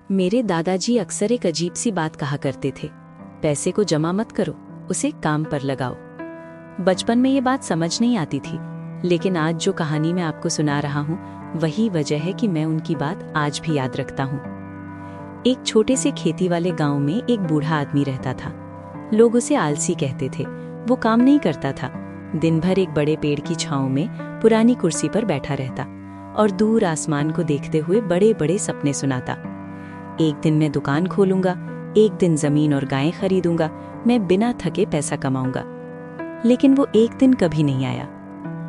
मेरे दादाजी अक्सर एक अजीब सी बात कहा करते थे, पैसे को जमा मत करो, उसे काम पर लगाओ। बचपन में ये बात समझ नहीं आती थी, लेकिन आज जो कहानी मैं आपको सुना रहा हूँ वही वजह है कि मैं उनकी बात आज भी याद रखता हूँ। एक छोटे से खेती वाले गांव में एक बूढ़ा आदमी रहता था। लोग उसे आलसी कहते थे। वो काम नहीं करता था। दिन भर एक बड़े पेड़ की छांव में पुरानी कुर्सी पर बैठा रहता और दूर आसमान को देखते हुए बड़े बड़े सपने सुनाता। एक दिन मैं दुकान खोलूंगा, एक दिन जमीन और गायें खरीदूंगा, मैं बिना थके पैसा कमाऊंगा। लेकिन वो एक दिन कभी नहीं आया।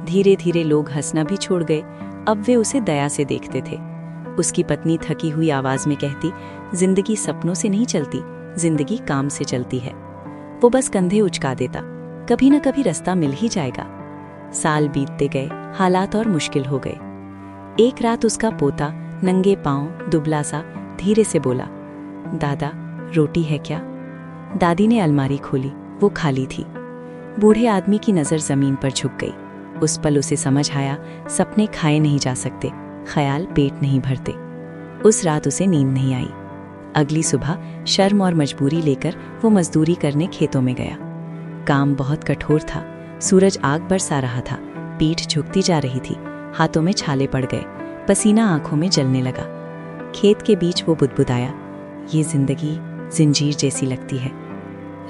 धीरे धीरे लोग हंसना भी छोड़ गए। अब वे उसे दया से देखते थे। उसकी पत्नी थकी हुई आवाज में कहती, जिंदगी सपनों से नहीं चलती, जिंदगी काम से चलती है। वो बस कंधे उचका देता, कभी न कभी रास्ता मिल ही जाएगा। साल बीतते गए, हालात और मुश्किल हो गए। एक रात उसका पोता नंगे पांव दुबला सा धीरे से बोला, दादा रोटी है क्या? दादी ने अलमारी खोली, वो खाली थी। बूढ़े आदमी की नजर जमीन पर झुक गई। उस पल उसे समझ आया, सपने खाए नहीं जा सकते, ख्याल पेट नहीं भरते। उस रात उसे नींद नहीं आई। अगली सुबह शर्म और मजबूरी लेकर वो मजदूरी करने खेतों में गया। काम बहुत कठोर था। सूरज आग बरसा रहा था, पीठ झुकती जा रही थी, हाथों में छाले पड़ गए, पसीना आंखों में जलने लगा। खेत के बीच वो बुदबुदाया, ये जिंदगी जिंजीर जैसी लगती है।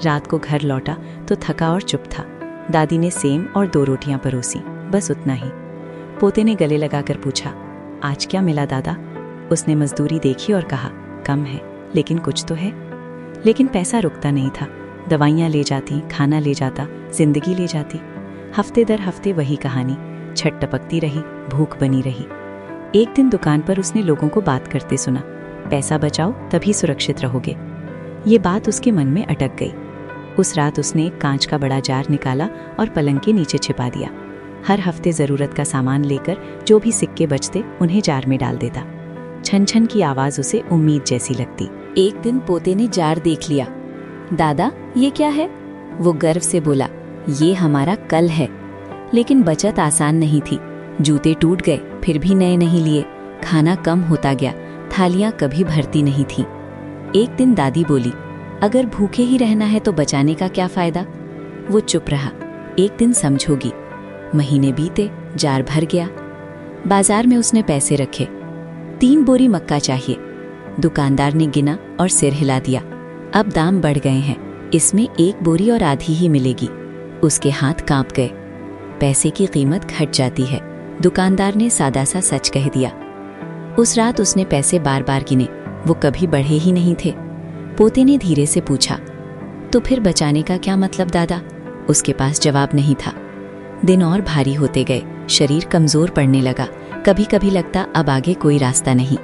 रात को घर लौटा तो थका और चुप था। दादी ने सेम और 2 रोटियां परोसी, बस उतना ही। पोते ने गले लगाकर पूछा, आज क्या मिला दादा? उसने मजदूरी देखी और कहा, कम है लेकिन कुछ तो है। लेकिन पैसा रुकता नहीं था। दवाइयाँ ले जाती, खाना ले जाता, जिंदगी ले जाती। हफ्ते दर हफ्ते वही कहानी, छट टपकती रही, भूख बनी रही। एक दिन दुकान पर उसने लोगों को बात करते सुना, पैसा बचाओ तभी सुरक्षित रहोगे। ये बात उसके मन में अटक गई। उस रात उसने एक कांच का बड़ा जार निकाला और पलंग के नीचे छिपा दिया। हर हफ्ते जरूरत का सामान लेकर जो भी सिक्के बचते उन्हें जार में डाल देता। छन छन की आवाज उसे उम्मीद जैसी लगती। एक दिन पोते ने जार देख लिया। दादा ये क्या है? वो गर्व से बोला, ये हमारा कल है। लेकिन बचत आसान नहीं थी। जूते टूट गए, फिर भी नए नहीं लिए। खाना कम होता गया, थालियां कभी भरती नहीं थी। एक दिन दादी बोली, अगर भूखे ही रहना है तो बचाने का क्या फायदा? वो चुप रहा। एक दिन समझोगी। महीने बीते, जार भर गया। बाजार में उसने पैसे रखे। 3 बोरी मक्का चाहिए। दुकानदार ने गिना और सिर हिला दिया, अब दाम बढ़ गए हैं, इसमें 1 बोरी और आधी ही मिलेगी। उसके हाथ कांप गए। पैसे की कीमत घट जाती है, दुकानदार ने सादा सा सच कह दिया। उस रात उसने पैसे बार बार गिने, वो कभी बढ़े ही नहीं थे। पोते ने धीरे से पूछा, तो फिर बचाने का क्या मतलब दादा? उसके पास जवाब नहीं था। दिन और भारी होते गए, शरीर कमजोर पड़ने लगा। कभी कभी लगता अब आगे कोई रास्ता नहीं।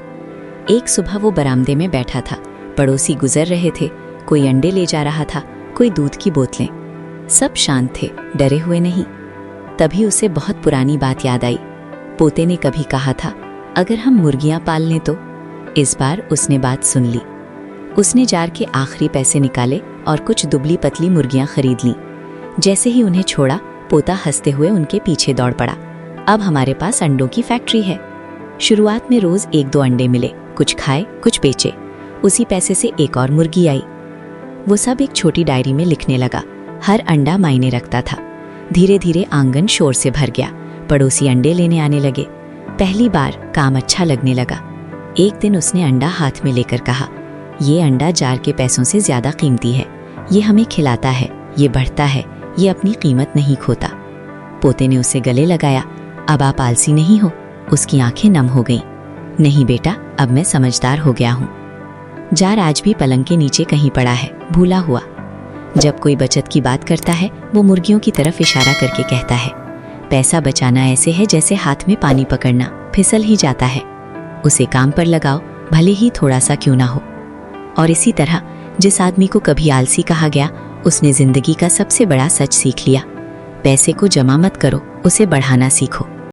एक सुबह वो बरामदे में बैठा था। पड़ोसी गुजर रहे थे, कोई अंडे ले जा रहा था, कोई दूध की बोतलें। सब शांत थे, डरे हुए नहीं। तभी उसे बहुत पुरानी बात याद आई। पोते ने कभी कहा था, अगर हम मुर्गियां पाल लें तो। इस बार उसने बात सुन ली। उसने जार के आखिरी पैसे निकाले और कुछ दुबली पतली मुर्गियां खरीद लीं। जैसे ही उन्हें छोड़ा, पोता हंसते हुए उनके पीछे दौड़ पड़ा। अब हमारे पास अंडों की फैक्ट्री है। शुरुआत में रोज 1-2 अंडे मिले, कुछ खाए कुछ बेचे। उसी पैसे से एक और मुर्गी आई। वो सब एक छोटी डायरी में लिखने लगा। हर अंडा मायने रखता था। धीरे धीरे आंगन शोर से भर गया। पड़ोसी अंडे लेने आने लगे। पहली बार काम अच्छा लगने लगा। एक दिन उसने अंडा हाथ में लेकर कहा, ये अंडा जार के पैसों से ज्यादा कीमती है। ये हमें खिलाता है, ये बढ़ता है, ये अपनी कीमत नहीं खोता। पोते ने उसे गले लगाया, अब आप आलसी नहीं हो? उसकी आंखें नम हो गईं। नहीं बेटा, अब मैं समझदार हो गया हूँ। जार आज भी पलंग के नीचे कहीं पड़ा है, भूला हुआ। जब कोई बचत की बात करता है, वो मुर्गियों की तरफ इशारा करके कहता है, पैसा बचाना ऐसे है जैसे हाथ में पानी पकड़ना, फिसल ही जाता है। उसे काम पर लगाओ, भले ही थोड़ा सा क्यों ना हो। और इसी तरह जिस आदमी को कभी आलसी कहा गया, उसने जिंदगी का सबसे बड़ा सच सीख लिया। पैसे को जमा मत करो, उसे बढ़ाना सीखो।